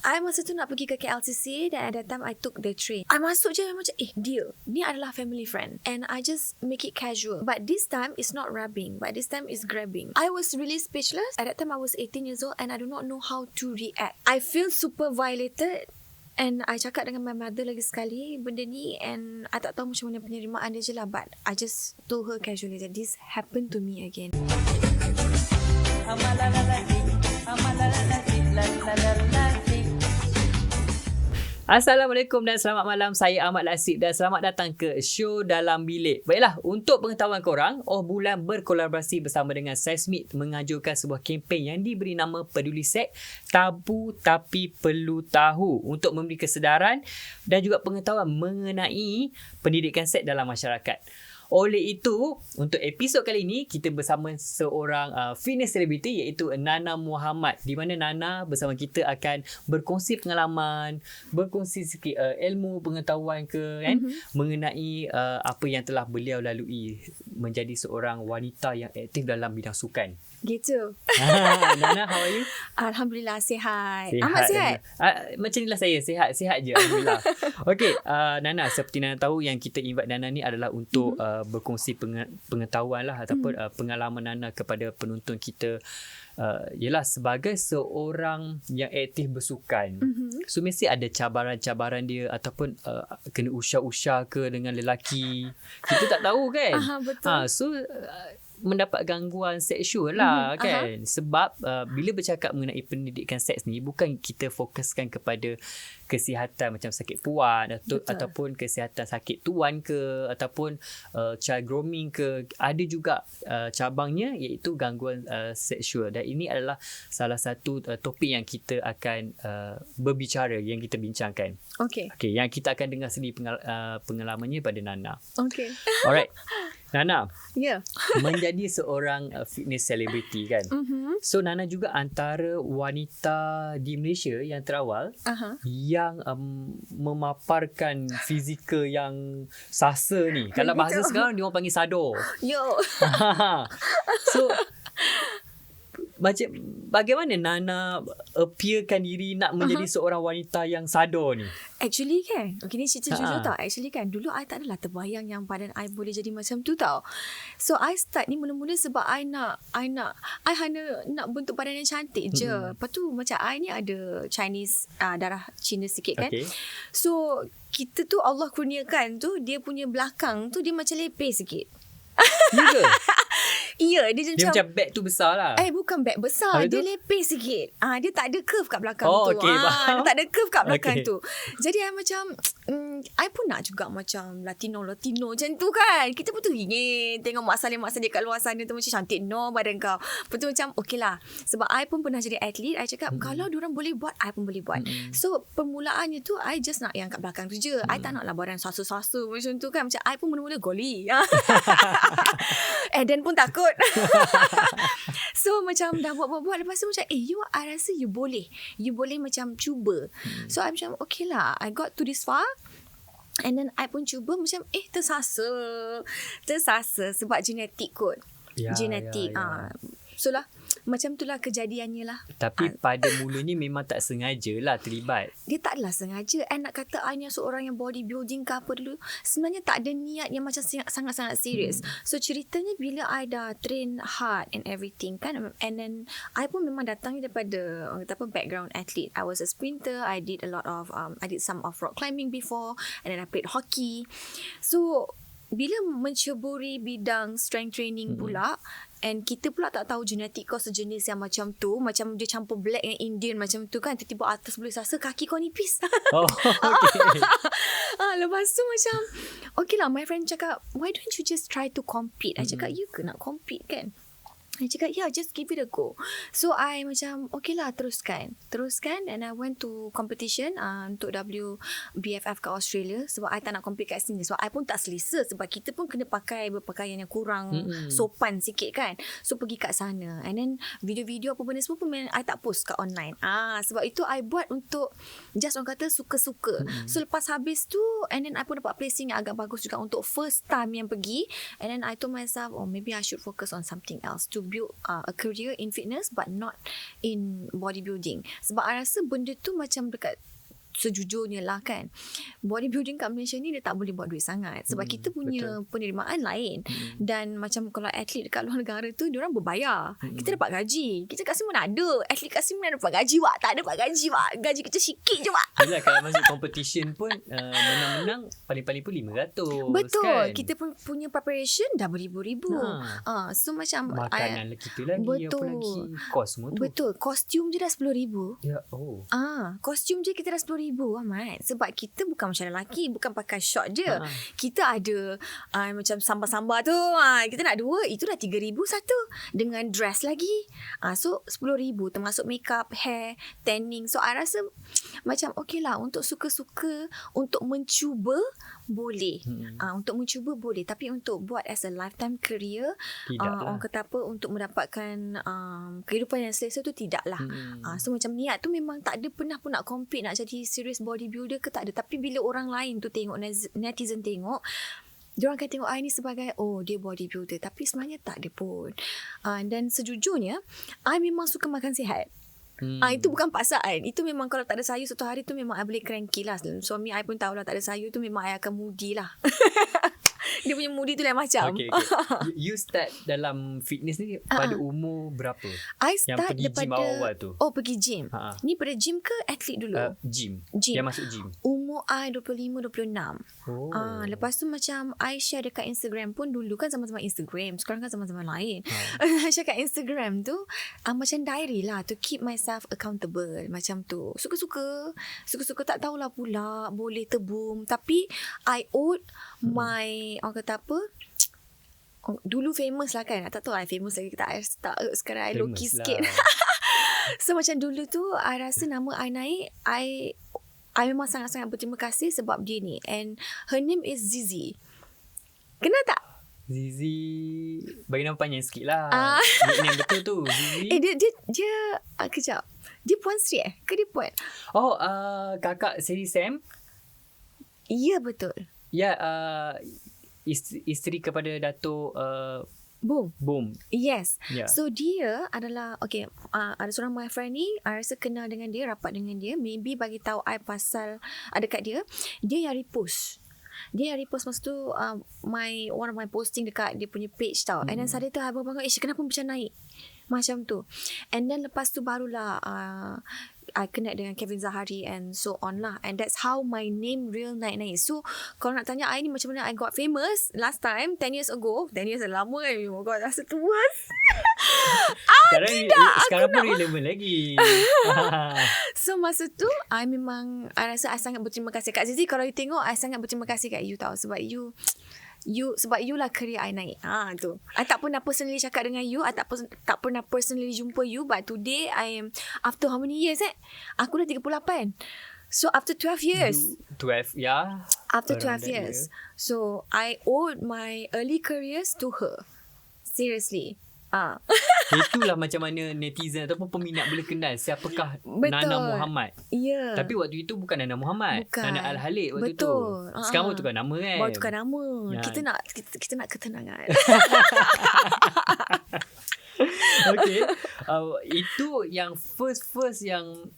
I masa tu nak pergi ke KLCC, dan at that time I took the train. I masuk je macam deal, ni adalah family friend, and I just make it casual. But this time it's not rubbing, but this time it's grabbing. I was really speechless. At that time I was 18 years old and I do not know how to react. I feel super violated. And I cakap dengan my mother lagi sekali benda ni, and I tak tahu macam mana penerimaan dia je lah. But I just told her casually that this happened to me again. Assalamualaikum dan selamat malam. Saya Ahmad Lasib dan selamat datang ke show Dalam Bilik. Baiklah, untuk pengetahuan korang, Bulan berkolaborasi bersama dengan Seismik mengajukan sebuah kempen yang diberi nama Peduli Seks, Tabu Tapi Perlu Tahu, untuk memberi kesedaran dan juga pengetahuan mengenai pendidikan seks dalam masyarakat. Oleh itu, untuk episod kali ini, kita bersama seorang fitness celebrity iaitu Nana Mohd, di mana Nana bersama kita akan berkongsi pengalaman, berkongsi sikit ilmu, pengetahuan mengenai apa yang telah beliau lalui menjadi seorang wanita yang aktif dalam bidang sukan. Gitu. Nana, how are you? Alhamdulillah, sihat. Ahmad sihat? Macam inilah saya, sihat je. Alhamdulillah. Okey, Nana, seperti Nana tahu yang kita invite Nana ni adalah untuk berkongsi pengetahuan lah ataupun pengalaman Nana kepada penonton kita. Ialah sebagai seorang yang aktif bersukan. So mesti ada cabaran-cabaran dia ataupun kena usah-usah ke dengan lelaki. Kita tak tahu kan. Betul. So mendapat gangguan seksual lah kan. Sebab bila bercakap mengenai pendidikan seks ni, bukan kita fokuskan kepada kesihatan macam sakit puan ataupun kesihatan sakit tuan ke ataupun child grooming ke. Ada juga cabangnya iaitu gangguan seksual, dan ini adalah salah satu topik yang kita akan berbicara, yang kita bincangkan. Okay, yang kita akan dengar sendiri pengalamannya pada Nana. Okay. Alright. Nana, menjadi seorang fitness celebrity kan. So Nana juga antara wanita di Malaysia yang terawal yang memaparkan fizikal yang sasa ni. Kalau bahasa sekarang dia orang panggil sado. So macam bagaimana Nana appearkan diri nak menjadi seorang wanita yang sado ni? Actually kan, ni cerita jujur tau. Actually kan, dulu I tak adalah terbayang yang badan I boleh jadi macam tu tau. So I start ni mula-mula sebab I hanya nak bentuk badan yang cantik je. Lepas tu macam I ni ada Chinese, darah Cina sikit kan. So kita tu Allah kurniakan tu, dia punya belakang tu dia macam lepeh sikit. Ya, dia macam bag tu besar lah. Bukan bag besar, dia lepeh sikit. Dia tak ada curve kat belakang tu. Okay, dia tak ada curve kat belakang tu. Jadi I macam I pun nak juga macam Latino macam tu kan. Kita pun teringin tengok mak salih kat luar sana tu macam cantik badan kau. Lepas tu macam okay lah, sebab I pun pernah jadi atlet. I cakap kalau diorang boleh buat, I pun boleh buat. So permulaannya tu I just nak yang kat belakang tu je. I tak nak lah badan sasa-sasa macam tu kan. Macam I pun mula-mula goli. Dan pun takut. So macam dah buat lepas tu macam I rasa you boleh macam cuba. So I macam okay lah, I got to this far. And then I pun cuba macam tersasa sebab genetik kot. Genetik. So lah, macam tu lah kejadiannya lah. Tapi pada mulanya memang tak sengaja lah terlibat. Dia tak adalah sengaja. I nak kata I ni seorang yang bodybuilding ke apa dulu, sebenarnya tak ada niat yang macam sangat-sangat serius. So ceritanya bila I dah train hard and everything kan, and then I pun memang datangnya daripada background athlete. I was a sprinter. I did a lot of I did some off-road climbing before, and then I played hockey. So bila menceburi bidang strength training pula, and kita pula tak tahu genetik kau sejenis yang macam tu, macam dia campur black dengan Indian macam tu kan, tiba-tiba atas boleh sasa, kaki kau nipis. Lepas tu macam okay lah, my friend cakap why don't you just try to compete. I cakap you ke nak compete kan? I cakap just give it a go. So I macam okay lah, teruskan, and I went to competition untuk WBFF kat Australia. Sebab I tak nak compete kat sini, sebab I pun tak selesa, sebab kita pun kena pakai berpakaian yang kurang sopan sikit kan. So pergi kat sana, and then video-video apa benda semua pun I tak post kat online. Sebab itu I buat untuk just orang kata suka-suka. So lepas habis tu, and then I pun dapat placing yang agak bagus juga untuk first time yang pergi. And then I told myself maybe I should focus on something else to build a career in fitness but not in bodybuilding. Sebab I rasa benda tu macam dekat sejujurnya lah kan, bodybuilding kat Malaysia ni dia tak boleh buat duit sangat sebab kita punya penerimaan lain. Dan macam kalau atlet dekat luar negara tu diorang berbayar, kita dapat gaji. Kita kat sini mana ada atlet kat sini mana dapat gaji wak, tak dapat gaji wak, gaji kita sikit je wak. Yelah, kalau masuk competition pun menang-menang paling-paling pun 500. Betul kan? Kita pun punya preparation dah beribu-ribu. So macam makanan kita lagi, betul, apa lagi, kos semua tu. Betul, kostum je dah 10,000. Ya, Kostum je kita dah 10,000 amat. Sebab kita bukan macam lelaki, bukan pakai short je. Kita ada macam sambar-sambar tu. Kita nak 2, itu dah 3,000 satu. Dengan dress lagi. So 10,000 termasuk makeup, hair, tanning. So I rasa macam okey lah untuk suka-suka, untuk mencuba boleh. Untuk mencuba boleh. Tapi untuk buat as a lifetime career, orang kata apa, untuk mendapatkan kehidupan yang selesa tu tidaklah. So macam niat tu memang tak ada pernah pun nak compete, nak jadi serious bodybuilder ke, tak ada. Tapi bila orang lain tu tengok, netizen tengok, diorang akan tengok I ni sebagai dia bodybuilder, tapi sebenarnya tak ada pun. Dan sejujurnya I memang suka makan sihat. Itu bukan paksaan. Itu memang kalau tak ada sayur satu hari tu memang I boleh cranky lah. Suami I pun tahulah tak ada sayur tu memang I akan moody lah. Dia punya moody tu lain macam. Okay. You start dalam fitness ni pada umur berapa? I start yang pergi daripada gym awal tu. Pergi gym. Ni pada gym ke atlet dulu? Gym. Gym. Yang masuk gym. Umur I 25-26. Lepas tu macam I share dekat Instagram pun, dulu kan zaman-zaman Instagram, sekarang kan zaman-zaman lain. Share kat Instagram tu macam diary lah, to keep myself accountable. Macam tu. Suka-suka tak tahulah pula boleh tebum. Tapi I owed my, orang kata apa, dulu famous lah kan. Tak tahu I famous lagi tak sekarang I low key sikit. So macam dulu tu I rasa nama I naik, I memang sangat-sangat berterima kasih sebab dia ni. And her name is Zizi. Kenal tak? Zizi, bagi nama panjang sikit lah. Nickname betul tu, Zizi. Dia kejap. Dia Puan Sri ke dia Puan? Kakak seri Sam. Ya, betul. Ya, isteri kepada Dato' Boom. Yes. Yeah. So dia adalah ada seorang my friend ni, I rasa kenal dengan dia, rapat dengan dia, maybe bagi tahu I pasal ada kat dia. Dia yang repost masa tu one of my posting dekat dia punya page tau. And then saat tu I bangun, kenapa macam naik macam tu. And then lepas tu barulah I connect dengan Kevin Zahari and so on lah. And that's how my name real naik-naik. So kalau nak tanya I ni macam mana I got famous last time, 10 years ago. 10 years dah lama kan. Oh God, rasa tua. Sekarang pun relevan lagi. So masa tu I rasa I sangat berterima kasih Kak Zizi. Kalau you tengok, I sangat berterima kasih kat you tau. Sebab you lah career I naik. Tu. I tak pernah personally cakap dengan you. I tak pernah personally jumpa you. But today I am, after how many years aku dah 38. So after 12 years. 12, yeah. After 12 years. So I owed my early careers to her. Seriously. Itulah macam mana netizen ataupun peminat boleh kenal siapakah Nana Mohd. Ya. Tapi waktu itu bukan Nana Mohd, Nana Al-Halik waktu tu. Sekarang tukar nama kan. Baru tukar nama. Ya. Kita nak ketenangan. Okay. Itu yang first yang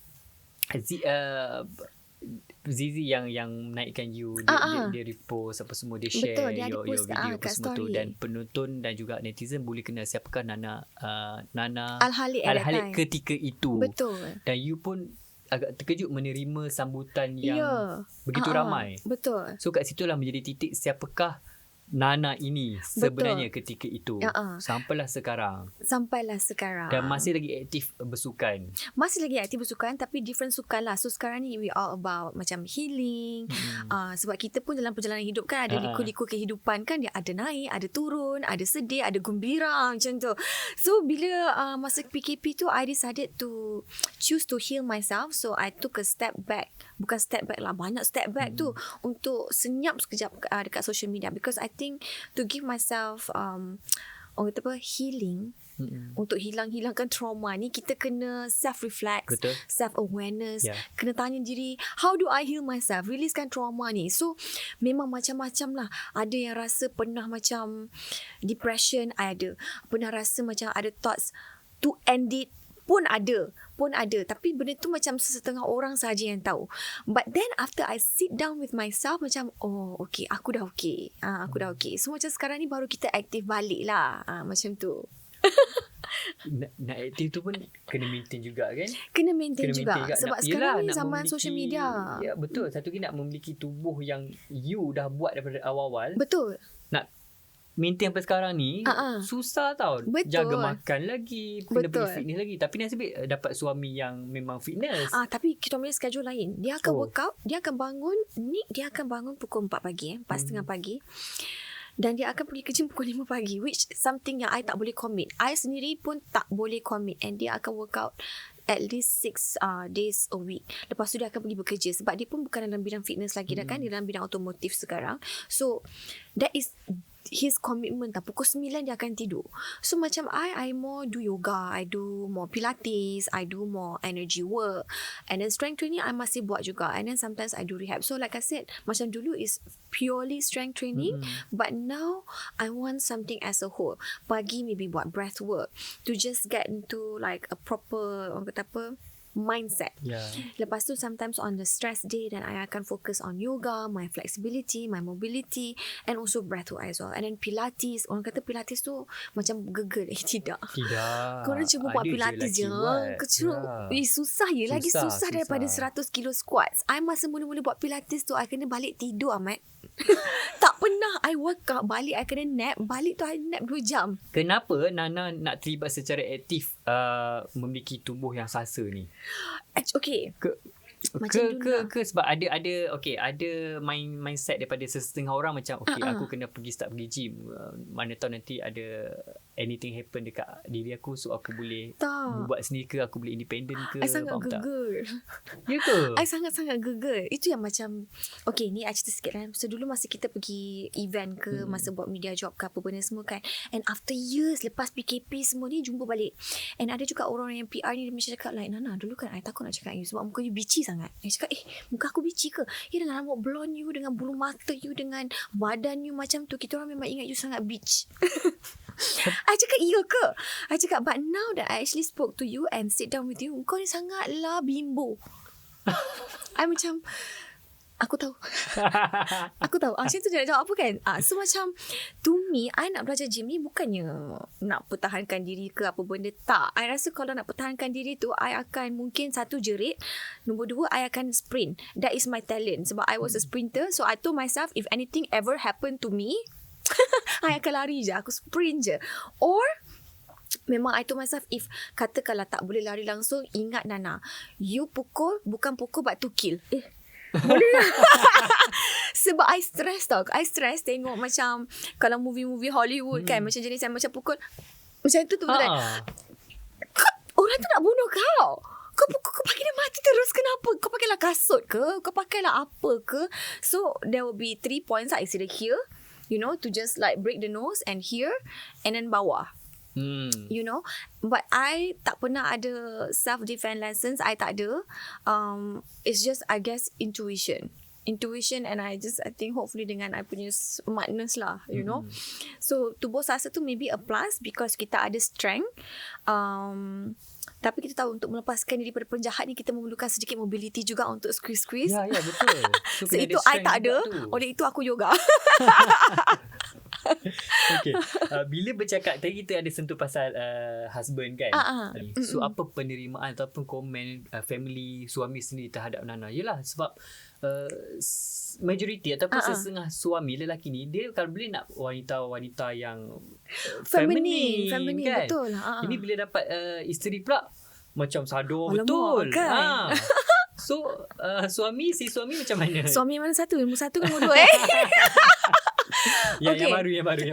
Zizi yang naikkan you, dia repost apa semua, dia share. Betul, dia your video apa semua tu, dan penonton dan juga netizen boleh kenal siapakah Nana Al-Halik ketika itu. Betul. Dan you pun agak terkejut menerima sambutan yang begitu ramai. Betul. So kat situlah menjadi titik siapakah Nana ini sebenarnya ketika itu. Sampailah sekarang. Dan masih lagi aktif bersukan. Tapi different sukan lah. So sekarang ni we all about macam healing. Sebab kita pun dalam perjalanan hidup kan ada liku-liku kehidupan kan. Dia ada naik, ada turun, ada sedih, ada gembira macam tu. So bila masa PKP tu I decided to choose to heal myself. So I took a step back. Bukan step back lah, banyak step back tu untuk senyap sekejap dekat social media. Because I think to give myself healing, Untuk hilangkan trauma ni, kita kena self-reflect, Betul. self-awareness. Ya. Kena tanya diri, how do I heal myself? Releasekan trauma ni. So, memang macam-macam lah. Ada yang rasa pernah macam depression, ada. Pernah rasa macam ada thoughts to end it, pun ada. Tapi benda tu macam setengah orang saja yang tahu. But then after I sit down with myself, macam okay, aku dah okay. Aku dah okay. So macam sekarang ni baru kita aktif balik lah. Macam tu. Nak aktif tu pun kena maintain juga kan? Kena maintain juga. Sebab sekarang ni zaman memiliki, social media. Ya betul. Satu lagi nak memiliki tubuh yang you dah buat daripada awal-awal. Betul. Nak maintain sampai sekarang ni susah tau. Betul. Jaga makan lagi, kena Betul. pergi fitness lagi. Tapi nasib baik dapat suami yang memang fitness. Tapi kita punya schedule lain. Dia akan workout, dia akan bangun pukul 4 pagi, 4.30 pagi. Dan dia akan pergi kerja pukul 5 pagi, which something yang I tak boleh commit. I sendiri pun tak boleh commit. And dia akan workout at least 6 days a week. Lepas tu dia akan pergi bekerja. Sebab dia pun bukan dalam bidang fitness lagi dah kan. Dia dalam bidang otomotif sekarang. So that is his commitment. Pukul 9 dia akan tidur. So macam I more do yoga, I do more pilates, I do more energy work, and then strength training I masih buat juga, and then sometimes I do rehab. So like I said, macam dulu is purely strength training, but now I want something as a whole. Pagi maybe buat breath work to just get into like a proper, orang kata apa, mindset. Lepas tu sometimes on the stress day, then I akan focus on yoga, my flexibility, my mobility, and also breathwork as well. And then pilates, orang kata pilates tu macam gegel. Tidak. Korang cuba buat pilates je. Susah je. Lagi susah daripada 100 kilo squats. I masa mula-mula buat pilates tu, I kena balik tidur amat. Tak pernah I workout, balik I kena nap. Balik tu I nap 2 jam. Kenapa Nana nak terlibat secara aktif memiliki tubuh yang sasa ni? Okay. Ke sebab ada mindset daripada setengah orang macam aku kena start pergi gym, mana tahu nanti ada anything happen dekat diri aku, so aku boleh buat sendiri ke, aku boleh independent ke. I sangat geger. Ya ke? I sangat-sangat geger. Itu yang macam, ni I cerita sikit kan. So dulu masa kita pergi event ke, masa buat media job ke apa benda semua kan, and after years lepas PKP semua ni jumpa balik, and ada juga orang yang PR ni, dia macam cakap like, Nana dulu kan I takut nak cakap you sebab muka you bitchy sangat. I cakap muka aku bitchy ke? Ya, dengan rambut blonde you, dengan bulu mata you, dengan badan you macam tu, kita orang memang ingat you sangat bitch. I cakap iya ke? I cakap but now that I actually spoke to you and sit down with you, kau ni sangatlah bimbo. I macam, aku tahu. Macam tu dia nak jawab apa kan? So macam, to me, I nak belajar gym ni bukannya nak pertahankan diri ke apa benda. Tak. I rasa kalau nak pertahankan diri tu, I akan mungkin 1 jerit. Nombor 2, I akan sprint. That is my talent. Sebab I was a sprinter. So I told myself, if anything ever happen to me, I akan lari je. Aku sprint je. Or memang I told myself, if katakanlah tak boleh lari langsung, ingat Nana, you pukul, bukan pukul but to kill. Boleh lah. Sebab I stress tau. I stress tengok macam kalau movie-movie Hollywood kan, macam jenis yang macam pukul macam tu kan. Orang tu nak bunuh kau. Kau pakai dia mati terus. Kenapa? Kau pakailah kasut ke? Kau pakailah apa ke? So there will be 3 points lah. It's either here, to just like break the nose, and here, and then bawah. But I tak pernah ada self-defense lessons. I tak ada. It's just, I guess, intuition, and I think hopefully dengan I punya smartness lah, So tubuh sasa tu maybe a plus because kita ada strength. Tapi kita tahu untuk melepaskan diri daripada penjahat ni, kita memerlukan sedikit mobility juga untuk squeeze. Ya betul. So itu I tak ada. Oleh itu aku yoga. Okay. Bila bercakap tadi, kita ada sentuh pasal husband kan. So apa penerimaan ataupun komen family suami sendiri terhadap Nana? Yelah, sebab majoriti ataupun setengah suami lelaki ni, dia kalau boleh nak wanita yang feminine kan. Betul. Ini bila dapat isteri pula macam sadar. Alamak, betul kan? So suami macam mana? Suami mana satu? Nombor 1 ke nombor 2? Yang baru.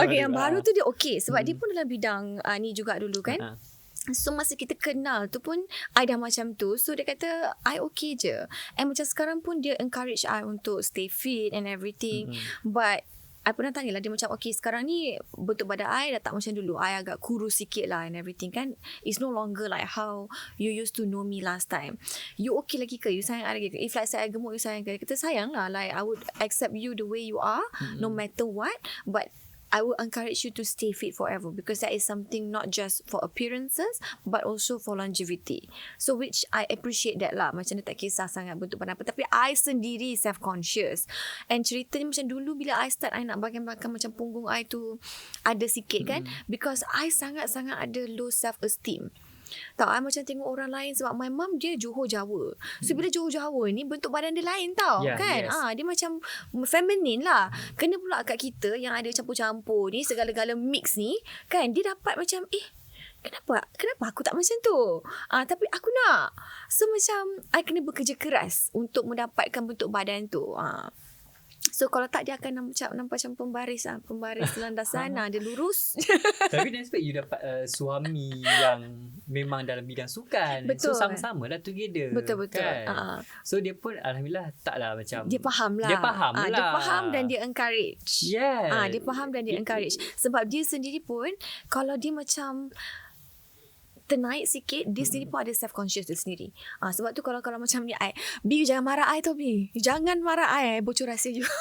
Yang baru tu dia okay. Sebab dia pun dalam bidang ni juga dulu kan. So masa kita kenal tu pun I dah macam tu. So dia kata I okay je. And macam sekarang pun dia encourage I untuk stay fit and everything. But I pernah tanya lah dia macam, okay sekarang ni bentuk badan I dah tak macam dulu. I agak kurus sikit lah and everything kan. It's no longer like how you used to know me last time. You okay lagi ke? You sayang I lagi ke? If like saya gemuk, you sayang ke? Kita sayang lah. Like I would accept you the way you are, no matter what. But I would encourage you to stay fit forever, because that is something not just for appearances but also for longevity. So which I appreciate that lah. Macam dia tak kisah sangat bentuk badan apa. Tapi I sendiri self-conscious. And ceritanya macam dulu bila I start, I nak bahagian belakang macam punggung I tu ada sikit kan. Because I sangat-sangat ada low self-esteem. Tak, I macam tengok orang lain sebab my mum dia Johor Jawa. So bila Johor Jawa ni bentuk badan dia lain tau, kan? Yes. Dia macam feminine lah. Kena pula kat kita yang ada campur-campur ni, segala-gala mix ni, kan? Dia dapat macam Kenapa aku tak macam tu? Tapi aku nak. So macam I kena bekerja keras untuk mendapatkan bentuk badan tu. So kalau tak, dia akan nampak macam pembaris landasan. Dia lurus. Tapi dan sebab you dapat suami yang memang dalam bidang sukan. Betul. So sama-sama lah together. Betul. Kan? So dia pun alhamdulillah taklah macam, dia faham lah. Dia faham dan dia encourage. Yes. Dia faham dan dia encourage. Sebab dia sendiri pun, kalau dia macam ternaik sikit, dia sendiri pun ada self-conscious dia sendiri. Sebab tu kalau macam ni, Bi jangan marah I tau, Bi. Jangan marah I bocor rahsia juga.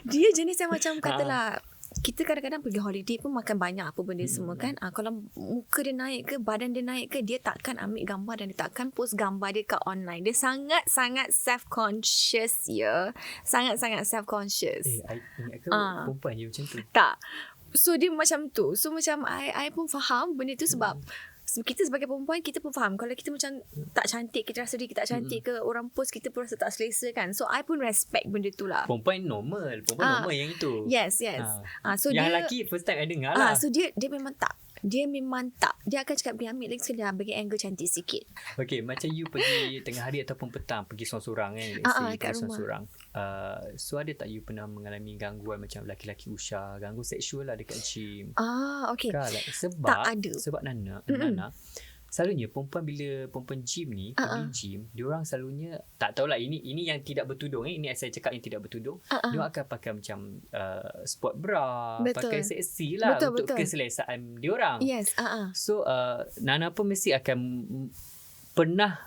Dia jenis yang macam katalah, kita kadang-kadang pergi holiday pun makan banyak apa benda semua kan. Kalau muka dia naik ke, badan dia naik ke, dia takkan ambil gambar dan dia takkan post gambar dia kat online. Dia sangat-sangat self-conscious ya. Sangat-sangat self-conscious. I ingat ke perempuan je macam tu? Tak. So dia macam tu. So macam I pun faham benda tu sebab kita sebagai perempuan, kita pun faham kalau kita macam tak cantik, kita rasa diri kita tak cantik ke, orang post kita pun rasa tak selesa kan. So I pun respect benda tu lah. Perempuan normal yang itu. Yes. So yang dia, lelaki first time I dengar lah. So dia memang tak. Dia akan cakap, ambil lagi sekali bagi angle cantik sikit. Okay, macam you pergi tengah hari ataupun petang, pergi sorang-sorang kan, kat rumah. sorang. So ada tak you pernah mengalami gangguan macam laki-laki usha, gangguan seksual lah dekat gym? Okay. Sebab tak ada. Sebab Nana selalunya perempuan bila gym ni pergi gym, diorang selalunya tak tahulah, ini yang tidak bertudung, ini saya cakap yang tidak bertudung. Diorang akan pakai macam sport bra, pakai seksi lah untuk keselesaan diorang. Yes. So Nana pun mesti akan pernah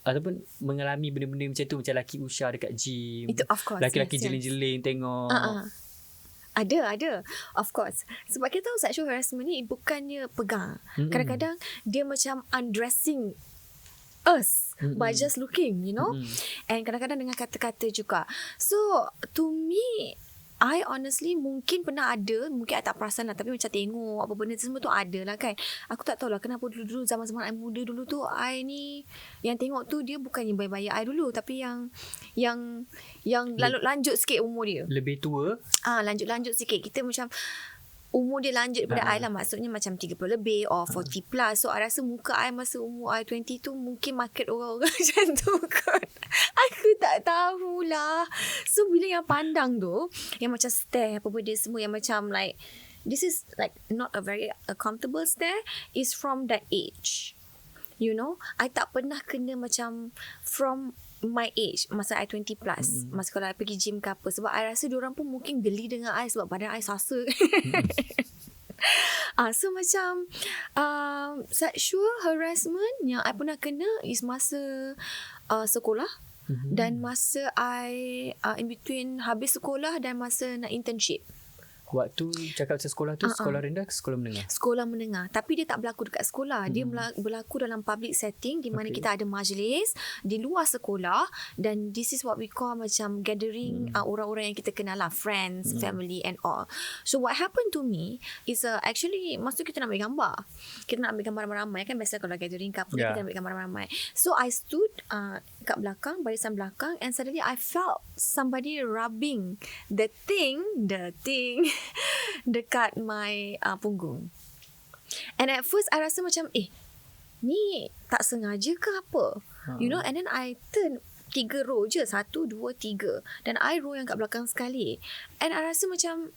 ataupun mengalami benda-benda macam tu, macam laki usha dekat gym. Itu of course. Laki-laki jeling-jeling tengok. Ada. Of course. Sebab kita tahu sexual harassment ni bukannya pegang. Kadang-kadang dia macam undressing us by just looking, you know. And kadang-kadang dengan kata-kata juga. So to me, I honestly mungkin pernah ada, mungkin I tak perasan lah, tapi macam tengok apa benda semua tu ada lah kan. Aku tak tahulah kenapa dulu zaman-zaman I muda dulu tu, I ni yang tengok tu dia bukannya bayi-bayi I dulu, tapi yang lanjut sikit umur dia. Lebih tua. Lanjut sikit. Kita macam umur dia lanjut daripada I lah. Maksudnya macam 30 lebih or 40 plus. So I rasa muka I masa umur I 20 tu mungkin market orang-orang macam tu kot. Aku tak tahulah. So bila yang pandang tu, yang macam stare apa benda semua, yang macam like, this is like not a very comfortable stare, is from that age. You know, I tak pernah kena macam from my age, masa I 20 plus, masa kalau I pergi gym ke apa. Sebab I rasa diorang pun mungkin geli dengan I sebab badan I sasa. So macam sexual harassment yang I pernah kena is masa sekolah. Dan masa I in between habis sekolah dan masa nak internship. Waktu cakap pasal sekolah tu, sekolah rendah ke sekolah menengah? Sekolah menengah. Tapi dia tak berlaku dekat sekolah. Dia berlaku dalam public setting di mana kita ada majlis di luar sekolah, dan this is what we call macam gathering orang-orang yang kita kenal lah, friends, family and all. So what happened to me is actually masa kita nak ambil gambar. Kita nak ambil gambar ramai-ramai kan, biasa kalau gathering ke apa kita ambil gambar ramai-ramai. So I stood kat belakang, barisan belakang, and suddenly I felt somebody rubbing the thing dekat my punggung. And at first I rasa macam ni tak sengaja ke apa, you know. And then I turn 3 row je, 1, 2, 3, dan I row yang kat belakang sekali. And I rasa macam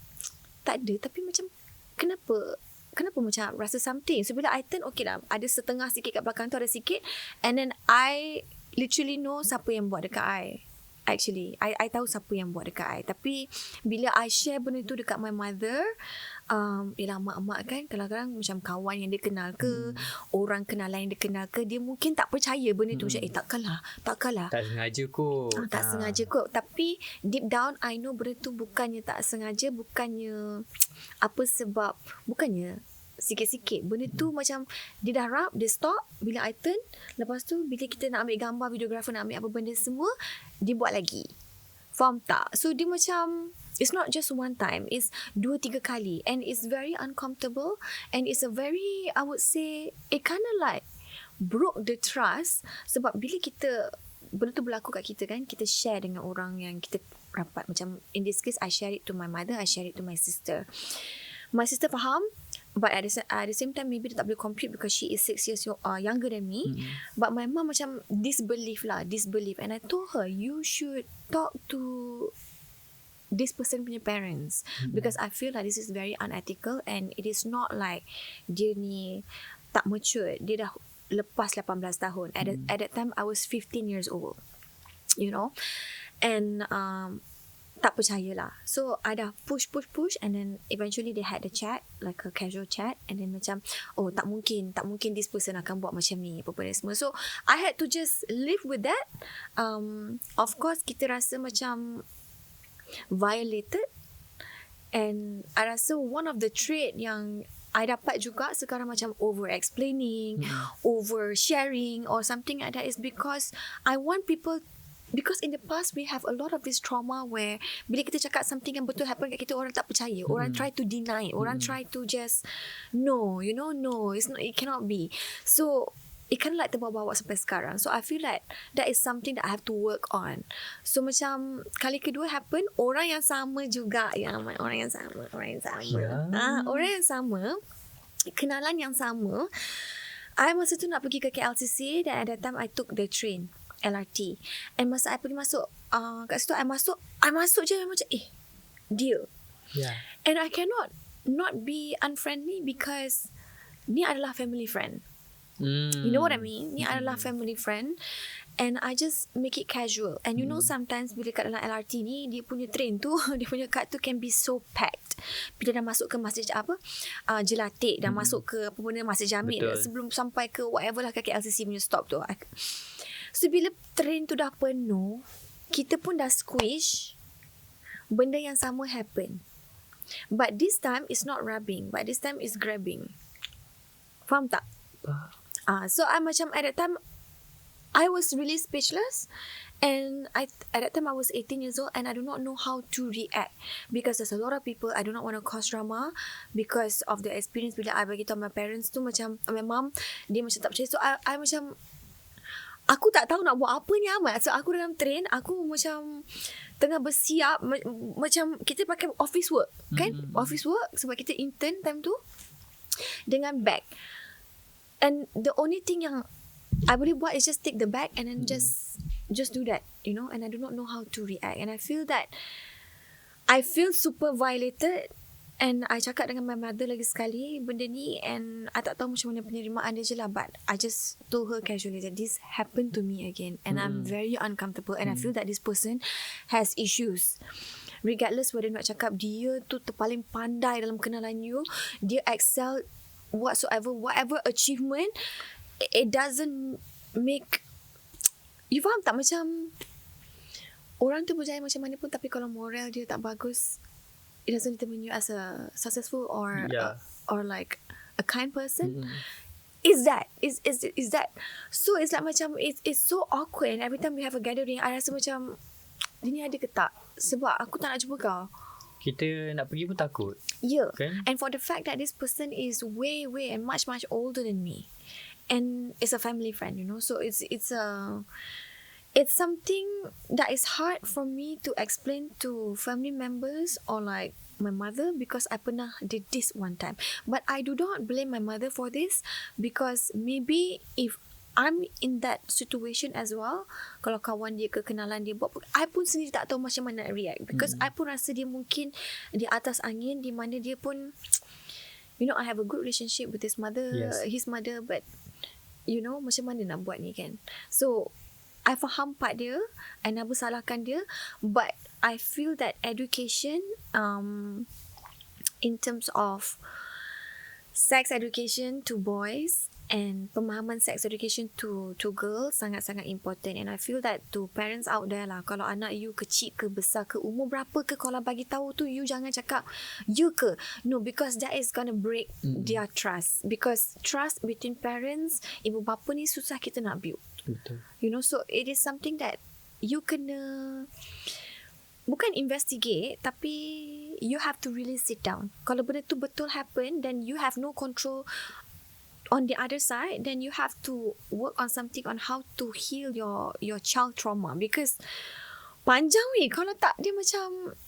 tak ada, tapi macam kenapa macam rasa something. So bila I turn, okay lah, ada setengah sikit kat belakang tu, ada sikit. And then I literally know siapa yang buat dekat I. Actually, I tahu siapa yang buat dekat I. Tapi bila I share benda tu dekat my mother, yelah mak-mak kan kadang-kadang macam kawan yang dia kenal ke, orang kenalan yang dia kenal ke, dia mungkin tak percaya benda tu. Macam takkanlah. Tak sengaja kot. Tak sengaja kot. Tapi deep down I know benda tu bukannya tak sengaja, bukannya apa sebab, bukannya sikit-sikit. Benda tu macam dia dah rap, dia stop bila I turn. Lepas tu bila kita nak ambil gambar, videographer nak ambil apa benda semua, dia buat lagi. Faham tak? So dia macam, it's not just one time, it's 2-3 kali, and it's very uncomfortable, and it's a very, I would say, it kind of like broke the trust. Sebab bila kita benda tu berlaku kat kita kan, kita share dengan orang yang kita rapat. Macam in this case, I share it to my mother, I share it to my sister. My sister faham, but at the same time maybe dia tak boleh compute because she is 6 years younger than me. But my mom macam disbelief. And I told her, you should talk to this person punya parents, because I feel like this is very unethical, and it is not like dia ni tak mature. Dia dah lepas 18 tahun. At that time I was 15 years old, you know. And tak percayalah. So I dah push, and then eventually they had the chat, like a casual chat, and then macam, oh tak mungkin this person akan buat macam ni, apa benda semua. So I had to just live with that. Of course kita rasa macam violated, and I rasa one of the trait yang I dapat juga sekarang macam over explaining, over sharing or something like that, is because I want people. Because in the past we have a lot of this trauma where bila kita cakap something yang betul happen kat kita, orang tak percaya, orang try to deny it, orang try to just no, it's not, it cannot be. So it kind of like terbawa-bawa sampai sekarang. So I feel like that is something that I have to work on. So macam kali kedua happen, orang yang sama juga, orang yang sama, kenalan yang sama. I masa tu nak pergi ke KLCC, dan at that time I took the train, LRT. And masa I pergi masuk kat situ, I masuk je macam dia. And I cannot not be unfriendly because ni adalah family friend. You know what I mean? Ni adalah family friend, and I just make it casual. And you know sometimes bila kat dalam LRT ni, dia punya train tu, dia punya kad tu can be so packed. Bila dah masuk ke masjid Jelatik, dah masuk ke apa benda Masjid Jamil, sebelum sampai ke whatever lah kat LCC punya stop tu. So bila train tu dah penuh, kita pun dah squish, benda yang sama happen. But this time it's not rubbing, but this time it's grabbing. Faham tak? So I macam at that time I was really speechless, and at that time I was 18 years old, and I do not know how to react, because there's a lot of people. I do not want to cause drama because of the experience. Bila I bagi tahu my parents tu, macam my mom, dia macam tak percaya. So I macam, aku tak tahu nak buat apa ni amat. So aku dalam train, aku macam tengah bersiap, macam kita pakai office work kan, office work sebab kita intern time tu, dengan bag. And the only thing yang I boleh buat is just take the bag and then just do that, you know. And I do not know how to react, and I feel that I feel super violated. And I cakap dengan my mother lagi sekali benda ni, and I tak tahu macam mana penerimaan dia je lah. But I just told her casually that this happened to me again, and I'm very uncomfortable, and I feel that this person has issues. Regardless whether nak cakap dia tu paling pandai dalam kenalan you, dia excel whatever achievement, it doesn't make, you faham tak, macam orang tu berjaya macam mana pun, tapi kalau moral dia tak bagus, it doesn't determine you as a successful or like a kind person. Is that so it's like macam it's so awkward, and every time we have a gathering, I rasa macam ini ada ke tak, sebab aku tak nak jumpa kau. Kita nak pergi pun takut. Kan? And for the fact that this person is way and much older than me, and it's a family friend, you know. So it's something that is hard for me to explain to family members or like my mother, because I pernah did this one time. But I do not blame my mother for this, because maybe if I'm in that situation as well, kalau kawan dia kenalan dia buat, I pun sendiri tak tahu macam mana nak react, because I pun rasa dia mungkin di atas angin, di mana dia pun, you know, I have a good relationship with his mother, but you know, macam mana nak buat ni kan. So I faham part dia and I bersalahkan dia, but I feel that education in terms of sex education to boys and pemahaman sex education to girls sangat-sangat important. And I feel that to parents out there lah, kalau anak you kecil ke besar ke, umur berapa ke, kalau bagi tahu tu, you jangan cakap you ke. No, because that is gonna break their trust. Because trust between parents, ibu bapa ni susah kita nak build. Betul. You know, so it is something that you kena bukan investigate, tapi you have to really sit down. Kalau benda tu betul happen, then you have no control on the other side, then you have to work on something on how to heal your child trauma. Because panjang weh, kalau tak dia macam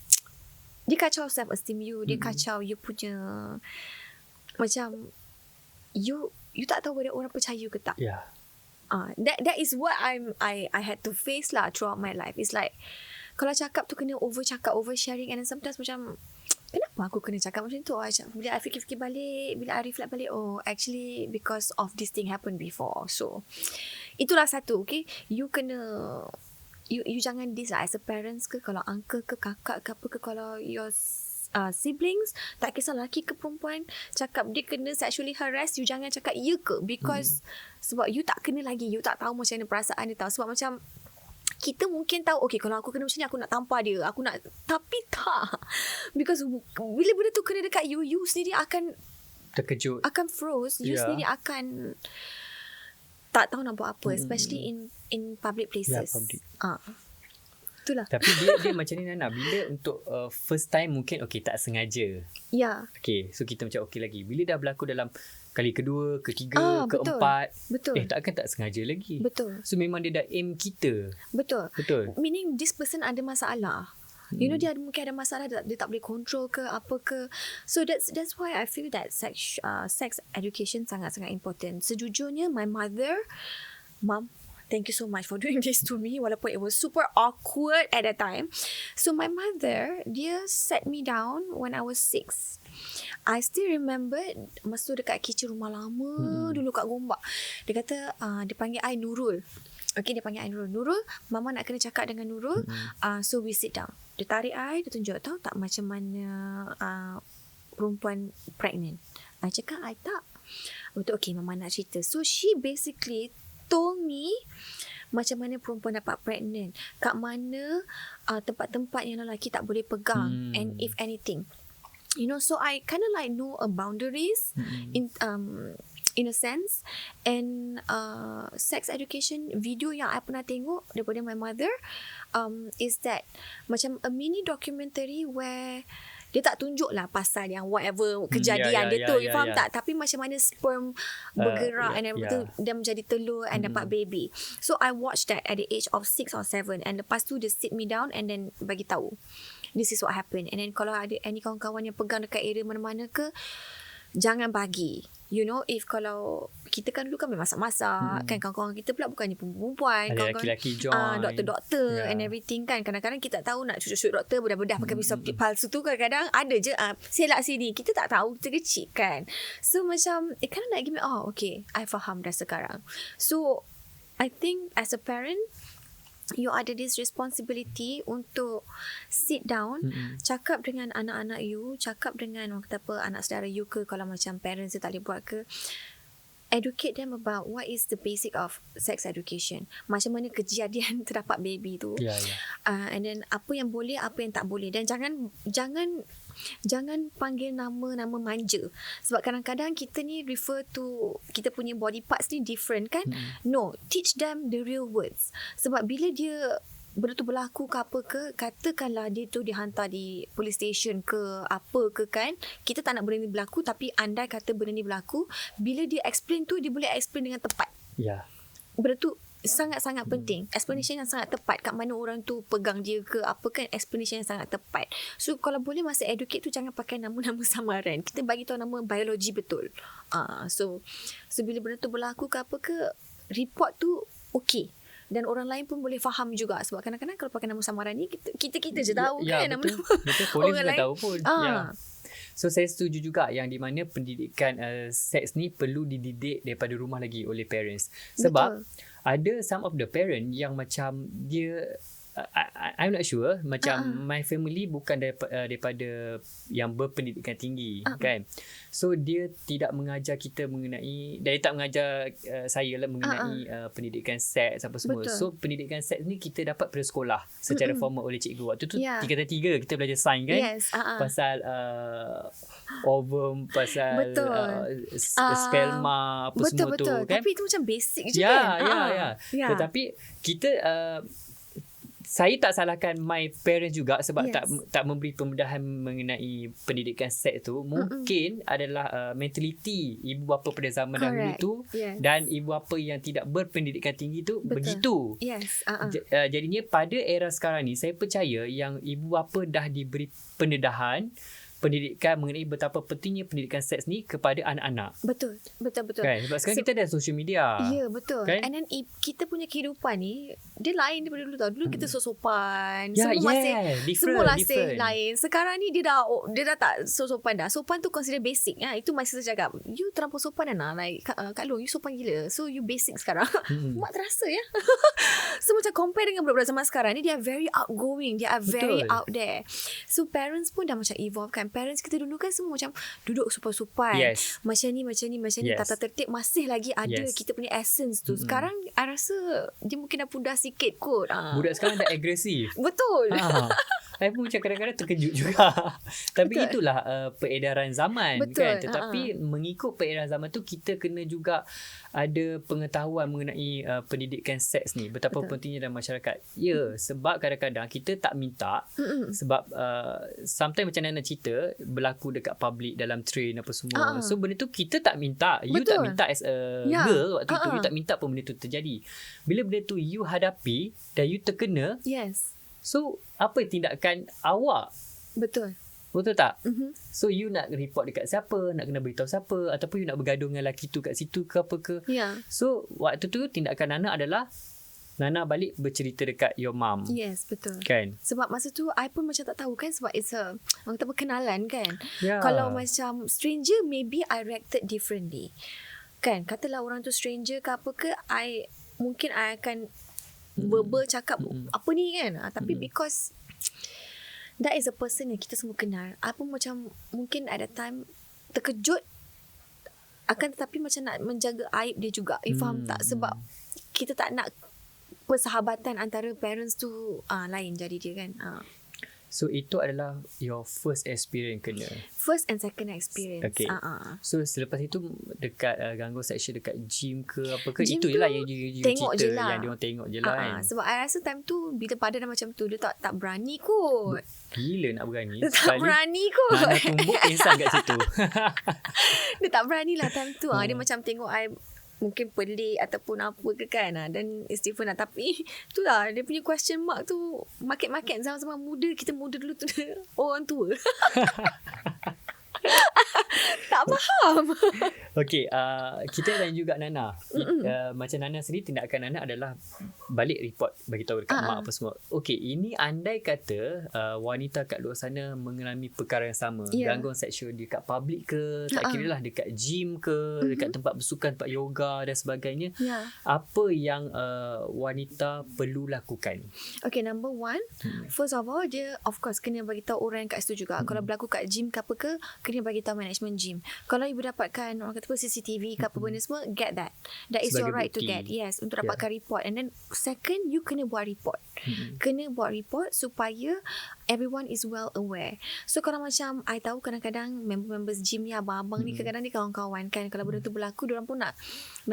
dia kacau self esteem you, dia kacau you punya macam you tak tahu whether orang percaya you ke tak. Yeah. That is what I had to face lah throughout my life. It's like kalau cakap tu kena over sharing, and then sometimes macam kenapa aku kena cakap macam tu? Bila I fikir-fikir balik, bila I reflect balik, oh actually because of this thing happened before. So itulah satu, okay? You kena you jangan dis lah as a parents ke, kalau uncle ke kakak ke apa ke, kalau your siblings, tak kisah lelaki ke perempuan, cakap dia kena sexually harass, you jangan cakap ya ke, because sebab you tak kena lagi, you tak tahu macam mana perasaan dia tahu. Sebab macam kita mungkin tahu, okay, kalau aku kena macam ni, aku nak tampar dia, aku nak, tapi tak. Because bila benda tu kena dekat you, you sendiri akan terkejut, akan froze, you sendiri akan tak tahu nak buat apa, especially in public places. Public. Itulah. Tapi dia macam ni Nana, bila untuk first time mungkin okay tak sengaja. Ya. Okay, so kita macam okay lagi. Bila dah berlaku dalam kali kedua, ketiga, keempat, betul. takkan tak sengaja lagi. Betul. So memang dia dah aim kita. Betul. Betul. Meaning this person ada masalah. You know, dia mungkin ada masalah, dia tak boleh control ke apa ke. So that's why I feel that sex education sangat-sangat important. Sejujurnya, my mom, thank you so much for doing this to me, walaupun it was super awkward at that time. So my mother, dia sat me down when I was 6. I still remember masa tu dekat kitchen rumah lama dulu kat Gombak. Dia kata dia panggil I Nurul. Okay, dia panggil I Nurul. Nurul, mama nak kena cakap dengan Nurul. So we sit down. Dia tarik I, dia tunjuk, tahu tak macam mana perempuan pregnant. I cakap, I tak. Betul, okay, mama nak cerita. So she basically told me macam mana perempuan dapat pregnant, kat mana tempat-tempat yang lelaki tak boleh pegang, and if anything, you know. So I kind of like know boundaries in a sense. And sex education video yang I pernah tengok daripada my mother is that macam a mini documentary where dia tak tunjuk lah pasal yang whatever kejadian dia tu, you faham tak? Tapi macam mana sperm bergerak and then dia menjadi telur and dapat baby. So I watched that at the age of 6 or 7, and lepas tu dia sit me down and then bagi tahu this is what happened. And then kalau ada any kawan-kawan yang pegang dekat area mana-mana ke, jangan bagi. You know, if kalau kita kan dulu kan masak-masak, kan kawan-kawan kita pula bukannya perempuan, ada lelaki-lelaki join, doktor-doktor and everything kan. Kadang-kadang kita tak tahu nak cucuk-cucuk doktor, bedah-bedah pakai pisau palsu tu, kadang-kadang ada je selak sini, kita tak tahu, kita kecil kan. So macam it kind of like give me, okay, I faham dah sekarang. So I think as a parent, you ada this responsibility untuk sit down, cakap dengan anak-anak you, cakap dengan orang kata apa, anak saudara you ke, kalau macam parents dia tak boleh buat ke, educate them about what is the basic of sex education. Macam mana kejadian terdapat baby tu. And then apa yang boleh, apa yang tak boleh. Dan jangan panggil nama-nama manja. Sebab kadang-kadang kita ni refer to kita punya body parts ni different kan. No, teach them the real words. Sebab bila dia benda tu berlaku ke apa ke, katakanlah dia tu dihantar di police station ke apa ke kan, kita tak nak benda ni berlaku, tapi andai kata benda ni berlaku, bila dia explain tu, dia boleh explain dengan tepat. Benda tu sangat-sangat penting, explanation yang sangat tepat, kat mana orang tu pegang dia ke apa kan, explanation yang sangat tepat. So kalau boleh masa educate tu jangan pakai nama-nama samaran, kita bagi tahu nama biologi betul. So bila benda tu berlaku ke apa ke, report tu okay, dan orang lain pun boleh faham juga. Sebab kadang-kadang kalau pakai nama samaran ni, kita je tahu kan nama betul, polis juga tahu pun. So saya setuju juga yang di mana pendidikan seks ni perlu dididik daripada rumah lagi oleh parents. Sebab ada some of the parent yang macam dia I'm not sure macam my family bukan daripada yang berpendidikan tinggi kan. So dia tidak mengajar kita mengenai, dia tak mengajar saya lah mengenai pendidikan seks apa semua. Betul. So pendidikan seks ni kita dapat pada sekolah secara formal oleh cikgu. Waktu tu tingkatan 3 kita belajar sains kan. Yes. Pasal ovum, pasal sperma apa semua tu kan. Tapi itu macam basic je kan. Ya. Tetapi kita saya tak salahkan my parents juga sebab tak memberi pemudahan mengenai pendidikan seks tu. Mungkin adalah mentaliti ibu bapa pada zaman dahulu tu dan ibu bapa yang tidak berpendidikan tinggi tu begitu. Yes. Jadinya pada era sekarang ni saya percaya yang ibu bapa dah diberi pendedahan pendidikan mengenai betapa pentingnya pendidikan seks ni kepada anak-anak. Betul. Kan? Sebab sekarang kita ada social media. Ya, betul. Kan? And then kita punya kehidupan ni dia lain daripada dulu tau. Dulu kita sopan. Semua masih lain. Sekarang ni dia dah tak sopan dah. Sopan tu consider basic. Itu masih saya cakap, you terlampau sopan Nana. Like Kak Long, you sopan gila. So you basic sekarang. Mak terasa ya. So macam compare dengan budak-budak zaman sekarang ni, they are very outgoing. They are very out there. So parents pun dah macam evolve kan. Parents kita dulu kan semua macam duduk sopan-sopan. Macam ni. Tata tertib masih lagi ada kita punya essence tu. Sekarang I rasa dia mungkin dah pudar sikit kot. Budak sekarang dah agresif. Betul. Saya pun macam kadang-kadang terkejut juga. Tapi itulah peredaran zaman kan. Tetapi mengikut peredaran zaman tu kita kena juga ada pengetahuan mengenai pendidikan seks ni. Betapa pentingnya dalam masyarakat. Ya, sebab kadang-kadang kita tak minta. Sebab sometimes macam Nana cerita berlaku dekat public dalam train apa semua. So benda tu kita tak minta. You tak minta as a girl waktu tu. You tak minta pun benda tu terjadi. Bila benda tu you hadapi dan you terkena. So apa tindakan awak? Betul tak? So you nak report dekat siapa? Nak kena beritahu siapa? Ataupun you nak bergaduh dengan lelaki tu kat situ ke apa ke? So waktu tu tindakan Nana adalah Nana balik bercerita dekat your mum. Yes, betul. Kan? Sebab masa tu I pun macam tak tahu kan, sebab it's a orang kata perkenalan kan. Kalau macam stranger, maybe I reacted differently. Kan? Katalah orang tu stranger ke apa ke, mungkin I akan verbal cakap apa ni kan. Tapi because that is a person yang kita semua kenal, I pun macam mungkin at that time terkejut, akan tetapi macam nak menjaga aib dia juga. Faham tak? Sebab kita tak nak persahabatan antara parents tu lain jadi dia kan. So itu adalah your first experience kena. First and second experience. Okay. So selepas itu dekat gangguan sexual dekat gym ke apa ke, gym itu je lah yang you tengok cerita je lah. yang dia orang tengok je lah kan. Sebab I rasa time tu bila padan macam tu dia tak berani kot. Gila nak berani. Dia tak berani kot. Nana tumbuk insan kat situ. Dia tak berani lah time tu. Dia macam tengok I mungkin pelik ataupun apa ke kan. Dan istighfar lah. Tapi itulah dia punya question mark tu. Market zaman-zaman muda. Kita muda dulu tu orang tua. Tak faham. Okay, kita dan juga Nana. Macam Nana sendiri, tindakan Nana adalah balik report, bagi tahu dekat mak apa semua. Okay, ini andai kata wanita kat luar sana mengalami perkara yang sama. Gangguan seksual dekat public ke, tak kira lah dekat gym ke, dekat tempat bersukan, tempat yoga dan sebagainya. Apa yang wanita perlu lakukan? Okay, number one, first of all, dia of course kena bagi tahu orang kat situ juga. Kalau berlaku kat gym ke apa ke, kena bagi tahu management gym. Kalau ibu dapatkan orang kata CCTV ke apa benda semua, get that. That is Sebagai your right bukti. to get. Yes, untuk dapatkan report. And then second, you kena buat report. Kena buat report supaya everyone is well aware. So kalau macam I tahu kadang-kadang members gym ni, abang-abang ni kadang-kadang dia kawan-kawan kan. Kalau benda tu berlaku, diorang pun nak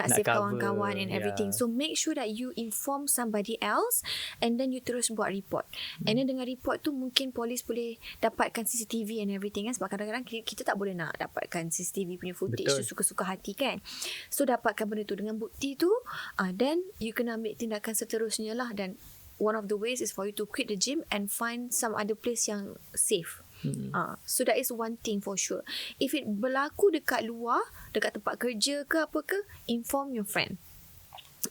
save cover, kawan-kawan and everything. So make sure that you inform somebody else and then you terus buat report. And then dengan report tu mungkin polis boleh dapatkan CCTV and everything kan. Sebab kadang-kadang kita tak boleh nak dapatkan CCTV punya footage tu suka-suka hati kan. So dapatkan benda tu dengan bukti tu, then you kena ambil tindakan seterusnya lah. Dan one of the ways is for you to quit the gym and find some other place yang safe. So that is one thing for sure. If it berlaku dekat luar, dekat tempat kerja ke apa ke, inform your friend,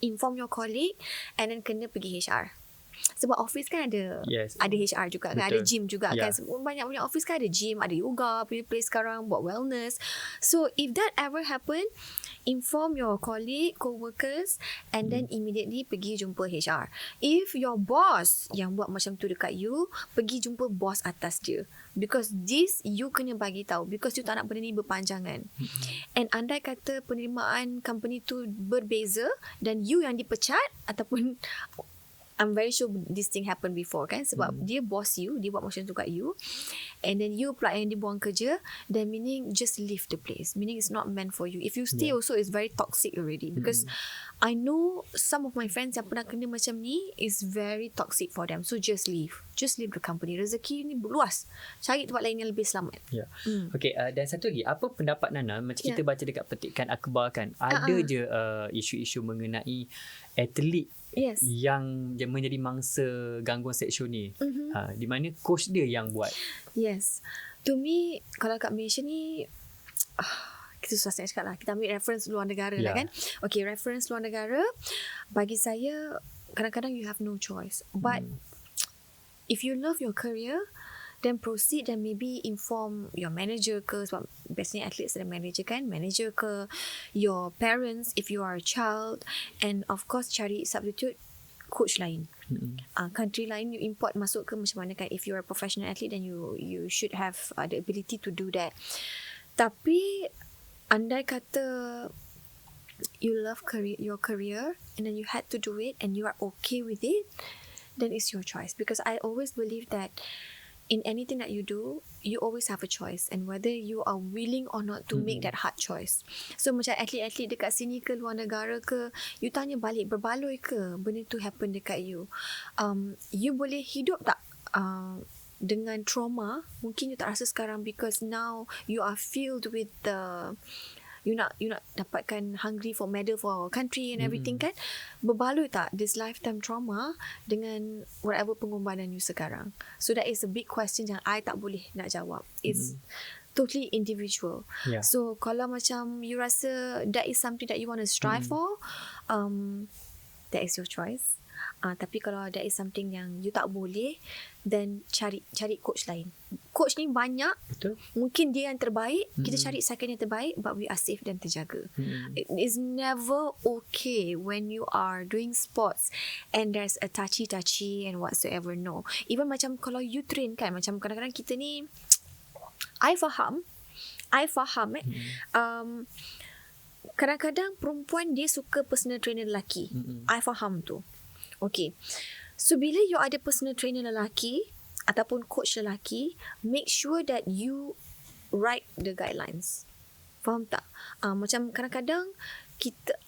inform your colleague, and then kena pergi HR. sebab office kan ada ada HR juga kan, ada gym juga kan. Banyak office kan ada gym, ada yoga, play sekarang buat wellness. So if that ever happen, inform your colleague, co-workers, and then immediately pergi jumpa HR. If your boss yang buat macam tu dekat you, pergi jumpa bos atas dia. Because this you kena bagi tahu, because you tak nak benda ni berpanjangan. And andai kata penerimaan company tu berbeza dan you yang dipecat, ataupun I'm very sure this thing happened before kan, sebab dia boss you, dia buat macam tu kat you, and then you pula yang dibuang kerja, then meaning just leave the place, meaning it's not meant for you. If you stay also, it's very toxic already, because I know some of my friends yang pernah kena macam ni, is very toxic for them. So just leave the company. Rezeki ni luas, cari tempat lain yang lebih selamat. Okay, dan satu lagi, apa pendapat Nana, macam kita baca dekat petikan akhbar kan, ada je isu-isu mengenai atlet yang menjadi mangsa gangguan seksual ni, di mana coach dia yang buat. Yes, to me, kalau kat Malaysia ni, kita susah nak cakap lah, kita ambil reference luar negara lah kan. Okay, reference luar negara, bagi saya kadang-kadang you have no choice, but if you love your career, then proceed, dan maybe inform your manager ke, sebab biasanya atlet ada manager kan, manager ke, your parents if you are a child, and of course cari substitute coach lain. Country lain you import masuk ke macam mana kan. If you are a professional athlete, then you should have the ability to do that. Tapi andai kata you love your career, and then you had to do it, and you are okay with it, then it's your choice. Because I always believe that in anything that you do, you always have a choice, and whether you are willing or not to make that hard choice. So macam atlet-atlet dekat sini ke, luar negara ke, you tanya balik, berbaloi ke benda tu happen dekat you? You boleh hidup tak dengan trauma? Mungkin you tak rasa sekarang, because now you are filled with the you nak dapatkan hungry for medal for our country and everything kan. Berbaloi tak this lifetime trauma dengan whatever pengorbanan you sekarang? So that is a big question yang I tak boleh nak jawab. It's totally individual. So kalau macam you rasa that is something that you want to strive for, that is your choice. Tapi kalau that is something yang you tak boleh, then cari coach lain. Coach ni banyak. Betul. Mungkin dia yang terbaik, kita cari second yang terbaik, but we are safe dan terjaga. It is never okay when you are doing sports and there's a touchy and whatsoever. No. Even macam kalau you train kan, macam kadang-kadang kita ni, I faham kadang-kadang perempuan dia suka personal trainer lelaki. I faham tu. Okay, so bila you ada personal trainer lelaki ataupun coach lelaki, make sure that you write the guidelines. Faham tak? Macam kadang-kadang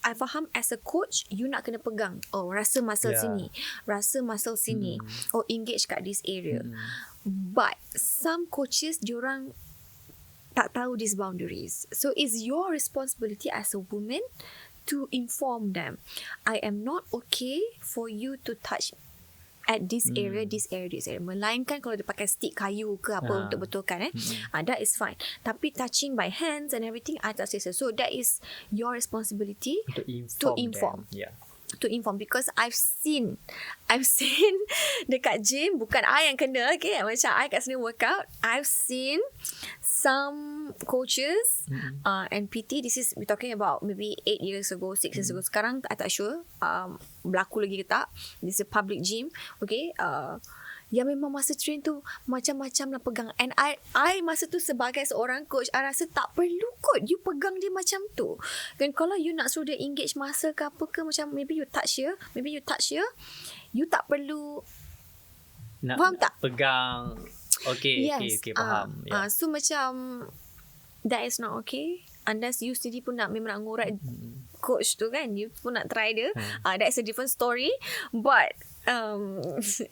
I faham as a coach, you nak kena pegang, rasa muscle sini, rasa muscle sini, engage kat this area. But some coaches, diorang tak tahu these boundaries. So it's your responsibility as a woman to inform them, I am not okay for you to touch at this area. Melainkan kalau dia pakai stick kayu ke apa untuk betulkan that is fine. Tapi touching by hands and everything, I tak selesa. So that is your responsibility to inform. To inform, because I've seen dekat gym, bukan I yang kena, okay, macam I kat sini workout, I've seen some coaches and PT, this is we talking about maybe 8 years ago, 6 years ago. Sekarang I tak sure berlaku lagi ke tak. This is a public gym, okay, yang memang masa train tu macam-macam lah pegang. And I masa tu sebagai seorang coach, I rasa tak perlu kot you pegang dia macam tu. Dan kalau you nak suruh dia engage muscle ke apa ke, macam maybe you touch here, you tak perlu faham tak? Pegang. Okay, faham. So macam that is not okay. Unless you sendiri pun memang nak ngorat coach tu kan, you pun nak try dia. That's a different story. But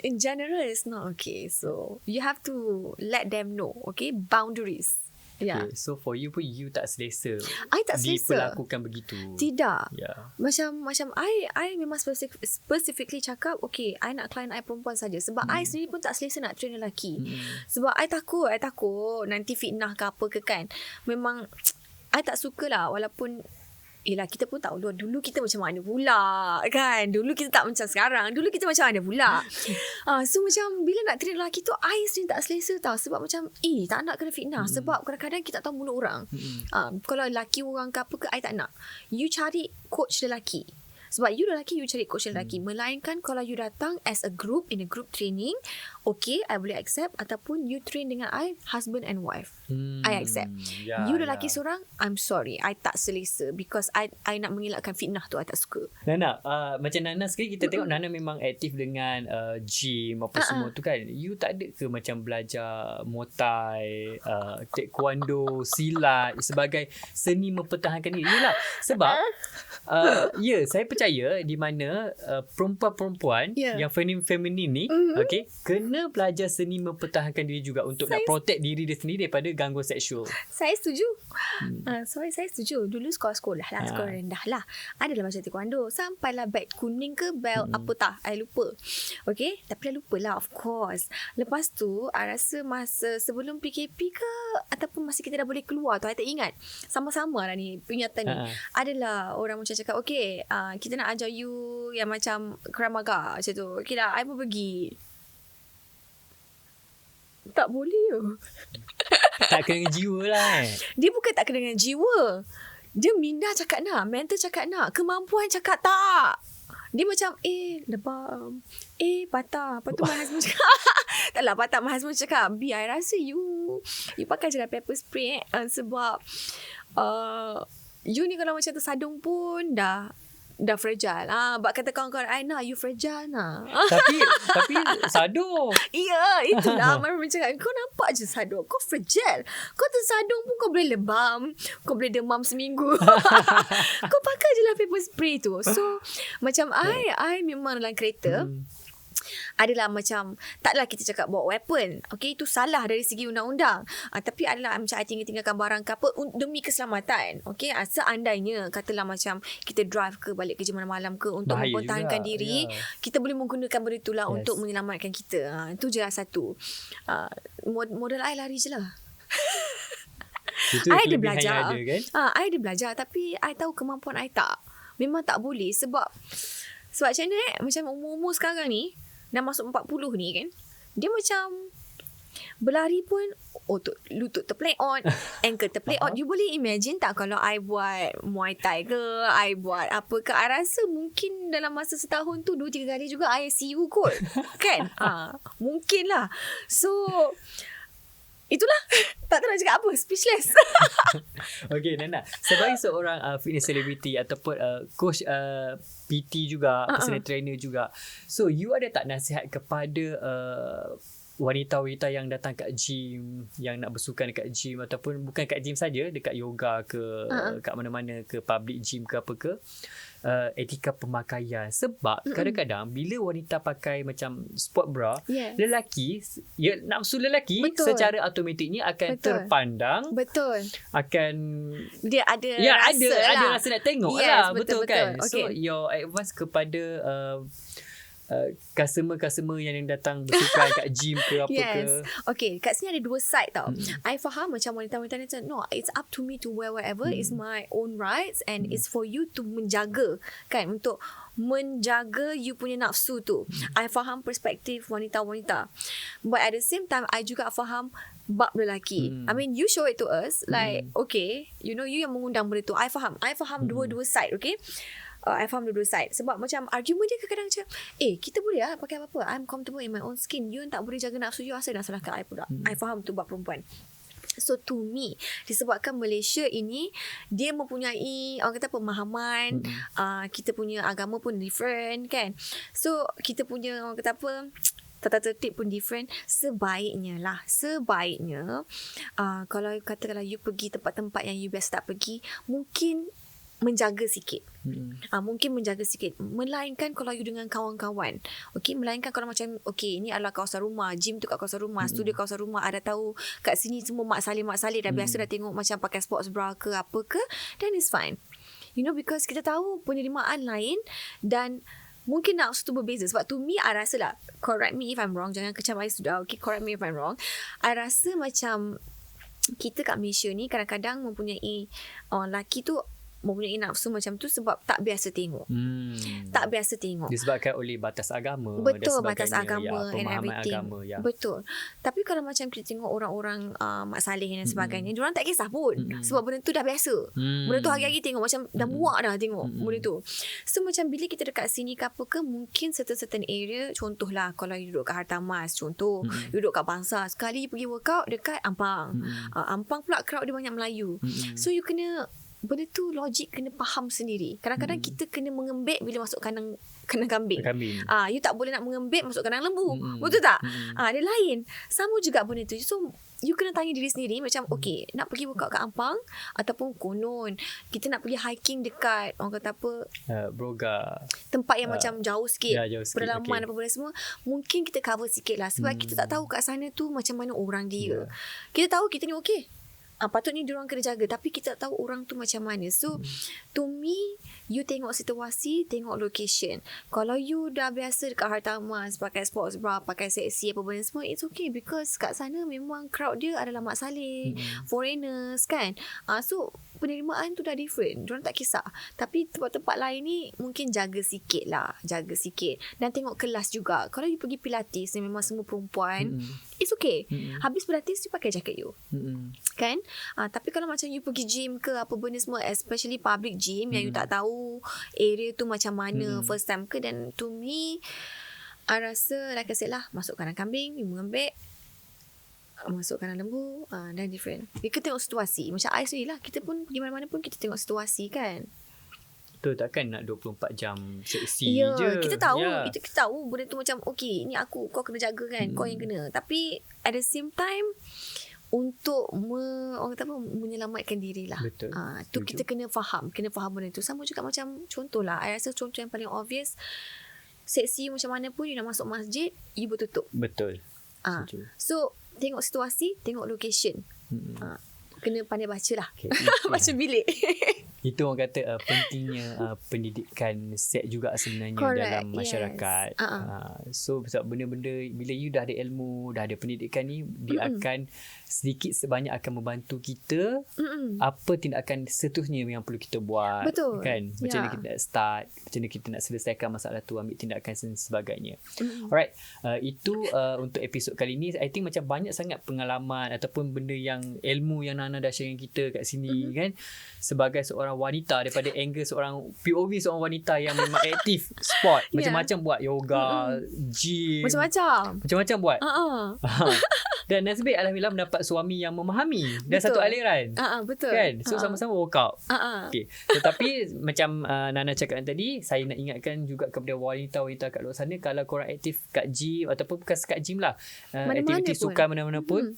in general, it's not okay. So you have to let them know, okay, boundaries. Okay, so for you pun you tak selesa. I tak selesa diperlakukan begitu. Tidak. Macam I memang specifically cakap, okay, I nak client I perempuan saja. Sebab I sendiri pun tak selesa nak train lelaki. Sebab I takut nanti fitnah ke apa ke kan. Memang I tak suka lah, walaupun Yelah, kita pun tahu dulu kita macam mana pula kan. Dulu kita tak macam sekarang. Dulu kita macam mana pula. So macam bila nak train lelaki tu, I sendiri tak selesa tau. Sebab macam tak nak kena fitnah. Sebab kadang-kadang kita tak tahu mulut orang. Kalau lelaki orang ke apa ke, I tak nak. You cari coach lelaki. Sebab you lelaki, you cari coach lelaki. Melainkan kalau you datang as a group, in a group training, okay, I boleh accept. Ataupun you train dengan I, husband and wife, I accept. You lelaki seorang, I'm sorry, I tak selesa. Because I nak mengelakkan fitnah tu, I tak suka. Nana, macam Nana sekali kita tengok Nana memang aktif dengan gym apa semua tu kan. You tak ada ke macam belajar Muay Thai, taekwondo, silat sebagai seni mempertahankan diri? Yelah, sebab saya percaya di mana perempuan-perempuan yang feminin ni okay, kena belajar seni mempertahankan diri juga untuk nak protect diri dia sendiri daripada gangguan seksual. Saya setuju. Saya setuju. Dulu sekolah lah, sekolah rendah lah, adalah macam taekwondo. Sampailah belt kuning ke belt apa tak, I lupa. Okay, tapi I lupa lah, of course. Lepas tu, I rasa masa sebelum PKP ke ataupun masa kita dah boleh keluar tu, I tak ingat. Sama-sama lah ni peringatan ni. Adalah orang macam cakap, okay, kita nak ajar you yang macam Kramaga macam tu. Okay lah, I pun pergi. Tak boleh. Tak kena dengan jiwa lah. Dia bukan tak kena dengan jiwa. Dia minda cakap nak, mental cakap nak, kemampuan cakap tak. Dia macam lebam, patah. Lepas tu my husband cakap taklah patah. My husband cakap, B, I rasa you pakai je lah pepper spray sebab you ni kalau macam tersadung pun dah fragile. Bak kata kawan-kawan I, nak you fragile nak. Tapi sadung. Ya, itulah. Mereka cakap, kau nampak je sadung, kau fragile. Kau tersadung pun kau boleh lebam, kau boleh demam seminggu. Kau pakai je lah paper spray tu. So macam I memang dalam kereta adalah macam, taklah kita cakap bawa weapon, okay, itu salah dari segi undang-undang, tapi adalah macam I tinggalkan barang ke apa demi keselamatan, okay. Seandainya katalah macam kita drive ke balik kerja malam-malam ke untuk mempertahankan diri, kita boleh menggunakan benda itulah untuk menyelamatkan kita. Itu je lah satu. Modal I lari je lah. I ada belajar kan? I ada belajar, tapi I tahu kemampuan I tak, memang tak boleh. Sebab macam mana macam umur-umur sekarang ni dah masuk 40 ni kan, dia macam berlari pun lutut terpleot, ankle terpleot. You boleh imagine tak kalau I buat Muay Thai ke, I buat apa ke, I rasa mungkin dalam masa setahun tu 2-3 kali juga I ICU kot. Kan? Mungkin lah. So itulah. Tak tahu nak cakap apa. Speechless. Okay, Nana, sebagai seorang fitness celebrity ataupun coach PT juga, personal trainer juga, so you ada tak nasihat kepada wanita-wanita yang datang kat gym, yang nak bersukan dekat gym, ataupun bukan kat gym saja, dekat yoga ke, kat mana-mana ke, public gym ke apa ke, etika pemakaian? Sebab kadang-kadang bila wanita pakai macam sport bra, lelaki, nafsu lelaki secara automatiknya akan terpandang, akan dia ada rasa ada rasa nak tengok lah, betul kan? Okay. So your advice kepada customer yang datang bersukan kat gym ke apa ke? Okay, kat sini ada dua side tau. I faham macam wanita-wanita ni macam, no, it's up to me to wear whatever, it's my own rights and it's for you to menjaga kan, untuk menjaga you punya nafsu tu. I faham perspektif wanita-wanita, but at the same time I juga faham bab lelaki. I mean, you show it to us like, okay, you know, you yang mengundang benda tu. I faham dua-dua side, okay. I faham dua-dua side. Sebab macam argument dia kadang-kadang macam, kita boleh lah pakai apa-apa, I'm comfortable in my own skin, you tak boleh jaga nafsu you, asal nak salahkan I pula. I faham tu bab perempuan. So to me, disebabkan Malaysia ini dia mempunyai orang kata pemahaman, kita punya agama pun different kan, so kita punya orang kata apa, tata tertib pun different. Sebaiknya kalau katakanlah you pergi tempat-tempat yang you biasa tak pergi, mungkin menjaga sikit. Mungkin menjaga sikit. Melainkan kalau you dengan kawan-kawan. Okay, melainkan kalau macam, okay, ini adalah kawasan rumah, gym tu kat kawasan rumah, studio kawasan rumah, ada tahu kat sini semua mak saleh dah biasa dah tengok macam pakai sports bra ke apa ke, then it's fine. You know, because kita tahu penerimaan lain dan mungkin nafsu tu berbeza. Sebab to me, I rasa lah, correct me if I'm wrong, jangan kecam I sudah, okay, correct me if I'm wrong, I rasa macam kita kat Malaysia ni kadang-kadang mempunyai lelaki tu mempunyai nafsu macam tu sebab tak biasa tengok. Tak biasa tengok. Disebabkan oleh batas agama. Betul, dan batas agama and pemahaman everything. agama. Ya. Betul. Tapi kalau macam kita tengok orang-orang mak saleh dan sebagainya, diorang tak kisah pun. Sebab benda tu dah biasa. Benda tu hari-hari tengok, macam dah muak dah tengok benda tu. So macam bila kita dekat sini ke apa ke, mungkin certain area, contohlah kalau you duduk kat Hartamas, contoh, you duduk kat Bangsa, sekali pergi workout dekat Ampang. Ampang pula crowd dia banyak Melayu. So you kena, benda tu logik kena faham sendiri. Kadang-kadang kita kena mengembik bila masuk kandang kambing. You tak boleh nak mengembik masuk kandang lembu. Betul tak? Dia lain. Sama juga benda tu. So you kena tanya diri sendiri macam okay, nak pergi workout kat Ampang ataupun konon kita nak pergi hiking dekat orang kata apa, Broga, tempat yang macam jauh sikit, jauh sikit, pedalaman apa benda semua, mungkin kita cover sikit lah sebab kita tak tahu kat sana tu macam mana orang dia. Kita tahu kita ni okay, patutnya diorang kena jaga, tapi kita tak tahu orang tu macam mana. So to me, you tengok situasi, tengok location. Kalau you dah biasa dekat Hartamas pakai sports bra, pakai seksi apa benda semua, it's okay because kat sana memang crowd dia adalah mak saleh, foreigners kan. So penerimaan tu dah different, diorang tak kisah. Tapi tempat-tempat lain ni mungkin jaga sikit lah, jaga sikit. Dan tengok kelas juga. Kalau you pergi pilates yang memang semua perempuan, it's okay. Habis pilates you pakai jaket you, kan. Tapi kalau macam you pergi gym ke apa benda semua, especially public gym yang you tak tahu area tu macam mana, first time ke, dan to me I rasa like I said lah, masuk kandang kambing, you mengembik, masuk kandang lembu, dan different. Kita tengok situasi. Macam I sendiri lah, kita pun pergi mana-mana pun kita tengok situasi kan. Betul, takkan nak 24 jam seksi je. Kita tahu, kita tahu benda tu macam okay, ni aku, kau kena jaga kan, kau yang kena. Tapi at the same time untuk orang kata apa, menyelamatkan diri lah. Betul. Tu kita kena faham benda tu. Sama juga macam contohlah, I rasa contoh yang paling obvious, seksi macam mana pun you nak masuk masjid, you bertutup. Betul. So tengok situasi, tengok location. Kena pandai baca lah. Baca bilik. Itu orang kata pentingnya pendidikan seks juga sebenarnya. Correct, dalam masyarakat. So sebab benda-benda bila you dah ada ilmu, dah ada pendidikan ni, dia akan sedikit sebanyak akan membantu kita apa tindakan seterusnya yang perlu kita buat. Betul. Kan? Macam mana kita nak start, macam mana kita nak selesaikan masalah tu, ambil tindakan dan sebagainya. Alright. Itu untuk episod kali ni. I think macam banyak sangat pengalaman ataupun benda yang ilmu yang Nana dah share dengan kita kat sini kan. Sebagai seorang wanita, daripada angle seorang POV seorang wanita yang memang aktif sport, macam-macam buat yoga, gym, macam-macam buat. Dan nasib baik alhamdulillah mendapat suami yang memahami dan satu aliran. Betul. Kan? So sama-sama workout. Okay. Tetapi macam Nana cakap tadi, saya nak ingatkan juga kepada wanita-wanita kat luar sana, kalau korang aktif kat gym ataupun bukan sekat gym lah, aktiviti sukan mana-mana pun,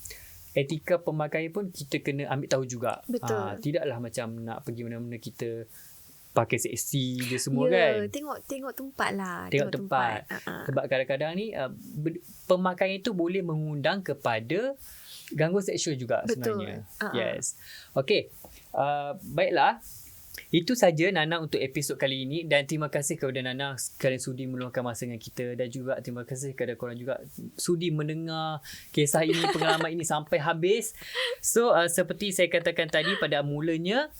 etika pemakaian pun kita kena ambil tahu juga. Tidaklah macam nak pergi mana-mana kita pakai seksi je semua kan. Tengok tempat lah. Tengok tempat. Sebab kadang-kadang ni pemakaian itu boleh mengundang kepada gangguan seksual juga. Betul. Sebenarnya. Yes. Okay. Baiklah. Itu saja Nana untuk episod kali ini, dan terima kasih kepada Nana kerana sudi meluangkan masa dengan kita, dan juga terima kasih kepada korang juga sudi mendengar kisah ini, pengalaman ini sampai habis. So seperti saya katakan tadi pada mulanya,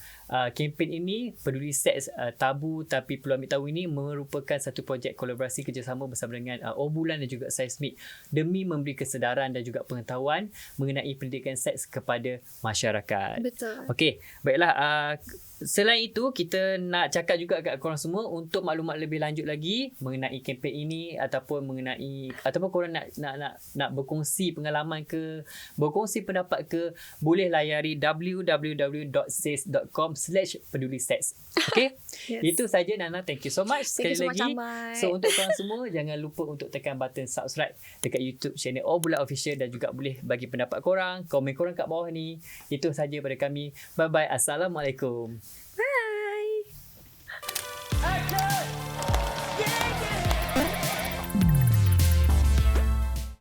kempen ini Peduli Seks Tabu Tapi Perlu Tahu ini merupakan satu projek kolaborasi kerjasama bersama dengan Bulan dan juga Seismik demi memberi kesedaran dan juga pengetahuan mengenai pendidikan seks kepada masyarakat. Betul. Okey, baiklah. Selain itu, kita nak cakap juga kat korang semua untuk maklumat lebih lanjut lagi mengenai kempen ini, ataupun korang nak berkongsi pengalaman ke, berkongsi pendapat ke, boleh layari www.ses.com/peduli seks. Okay? Yes. Itu saja Nana. Thank you so much sekali lagi. So untuk korang semua, jangan lupa untuk tekan button subscribe dekat YouTube channel Bulan Official, dan juga boleh bagi pendapat korang, komen korang kat bawah ni. Itu saja pada kami. Bye bye. Assalamualaikum. Bye.